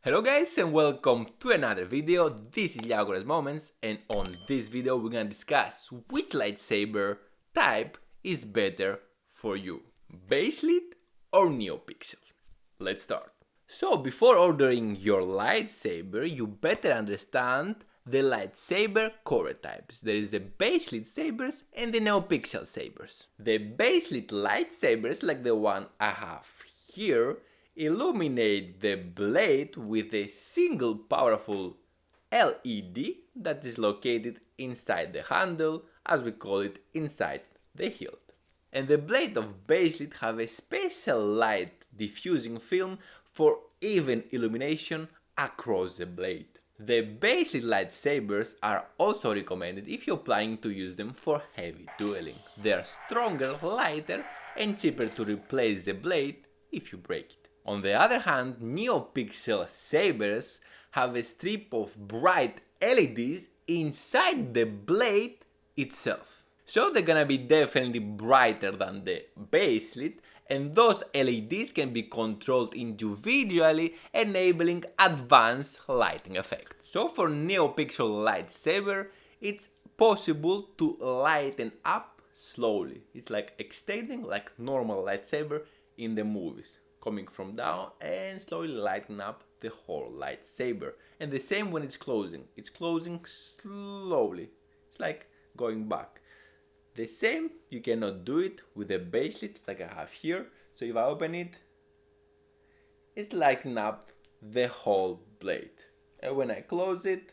Hello guys and welcome to another video. This is Yagoras Moments, and on this video we're gonna discuss which lightsaber type is better for you, BASELIT or NEOPIXEL. Let's start. So before ordering your lightsaber, you better understand the lightsaber core types. There is the BASELIT sabers and the NEOPIXEL sabers. The BASELIT lightsabers, like the one I have here, illuminate the blade with a single powerful LED that is located inside the handle, as we call it, inside the hilt. And the blade of BASELIT have a special light diffusing film for even illumination across the blade. The BASELIT lightsabers are also recommended if you're planning to use them for heavy dueling. They are stronger, lighter and cheaper to replace the blade if you break it. On the other hand, NEOPIXEL sabers have a strip of bright LEDs inside the blade itself. So they're gonna be definitely brighter than the BASELIT, and those LEDs can be controlled individually, enabling advanced lighting effects. So for NEOPIXEL lightsaber, it's possible to lighten up slowly. It's like extending like normal lightsaber in the movies, coming from down and slowly lighten up the whole lightsaber. And the same when it's closing slowly. It's like going back. The same, you cannot do it with the BASELIT like I have here. So if I open it, it's lighting up the whole blade. And when I close it,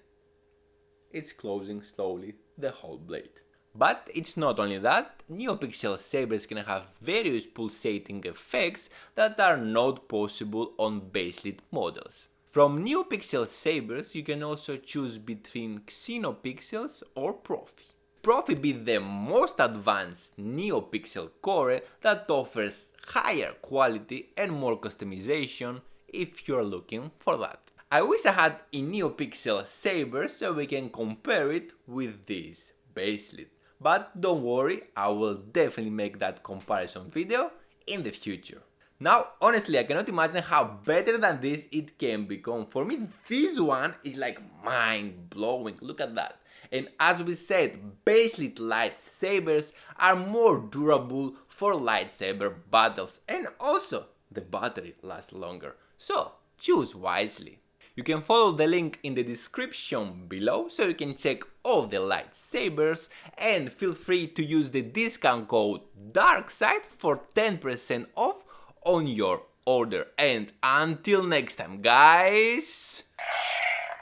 it's closing slowly the whole blade. But it's not only that, NEOPIXEL sabers can have various pulsating effects that are not possible on BASELIT models. From NEOPIXEL sabers you can also choose between XenoPixels or Profi. Profi be the most advanced NEOPIXEL core that offers higher quality and more customization if you're looking for that. I wish I had a NEOPIXEL saber so we can compare it with this BASELIT. But don't worry, I will definitely make that comparison video in the future. Now, honestly, I cannot imagine how better than this it can become. For me, this one is like mind-blowing. Look at that. And as we said, BASELIT lightsabers are more durable for lightsaber battles, and also the battery lasts longer. So, choose wisely. You can follow the link in the description below so you can check all the lightsabers, and feel free to use the discount code DARKSIDE for 10% off on your order. And until next time guys,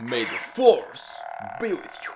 may the force be with you.